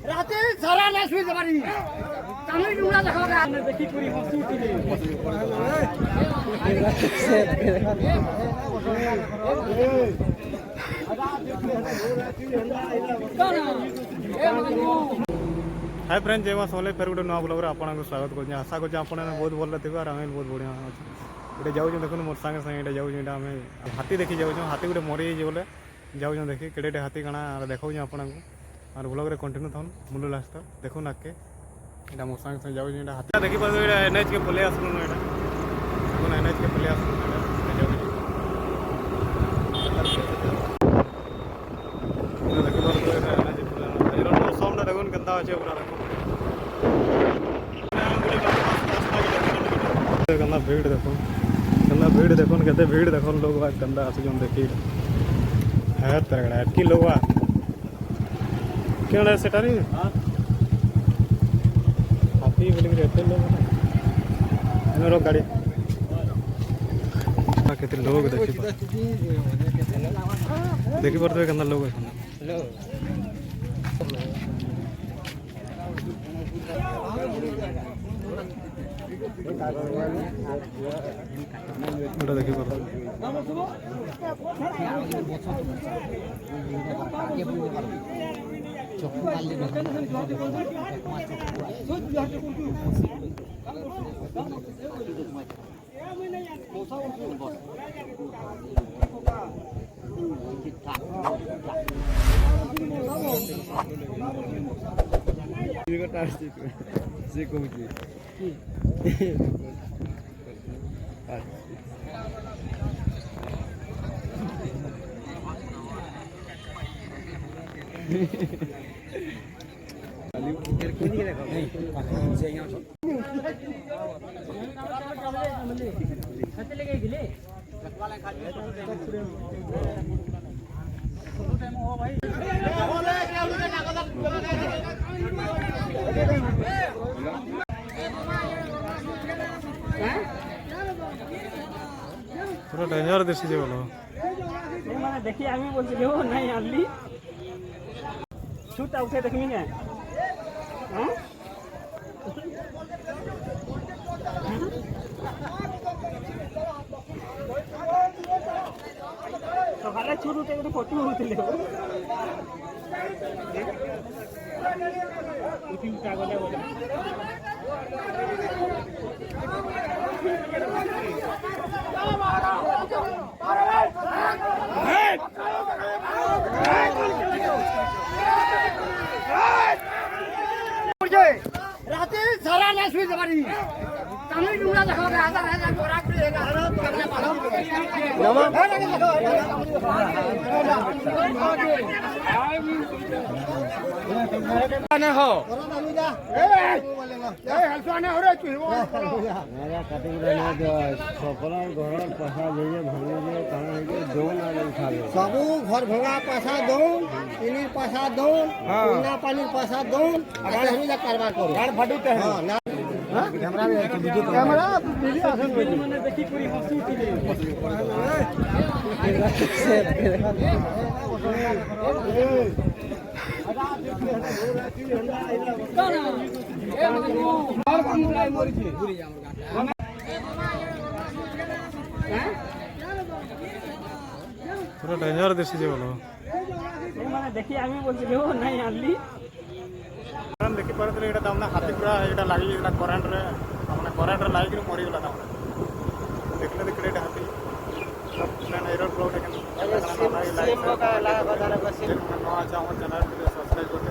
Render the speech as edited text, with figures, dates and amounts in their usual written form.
রাতে সারা না শুয়ে যাবারি কানে উড়া দেখো দেখি পুরি হসি উঠিলে हाय फ्रेंड जय माँ सोले फेर गोटे नुआ ब्लॉग आपको स्वागत कर आशा कर बहुत भल थे और आम बहुत बढ़िया अच्छे जाऊँ देखो मोर सांगे सांगे जाऊँ आम हाथी देखी जाऊँ हाथी गोटे मरी बोले जाऊँ देखी केड़े हाथी काଣା देखा आपको और ब्लॉग रे कंटिन्यू थन मुलू लास्ट देखो नाके यहाँ मोर सांगे सांगे जाऊँ हाथी देखी पार एनएच के पलि आसलुन एनएच के पलि आसलुन मौसम देखो केन्ता अच्छे पूरा देखो गंदा भीड़ देखो केते भीड़ देखो लोग गंदा आसुन देखी है तरगड़ा एटकी लोग क्या सेटारी हाथी बोलिक एते लोग गाड़ी केते लोग देखी पारे गंदा लोग देखी पूरा डेंजर दिसी जे बोलो माने देखि आमी बोलছিলো নাই আনলি শুট উঠে দেখমি না হ্যাঁ সকালে শুরু থেকে তো ফটো উঠলে উঠিটা গলে বলে রাতে সারা না শুয়ে যাবারি কানে উড়া দেখো না হো सबू घर भंगा पैसा दौन इनिर पैसा दौन पानी पैसा दौन कारबार करो कैमरा वीडियो आसन माने देखि पूरी हंसी उठिले पूरा डेंजर दिसी जे बोलो माने देखि आमी बोलছিলো নাই আনলি देखी पारे ये दामना हाथी पूरा ये लगी करेन्ट रे लाइक मरी गला देखले देखले हाथी सब एरर ब्लॉग सब्सक्राइब करते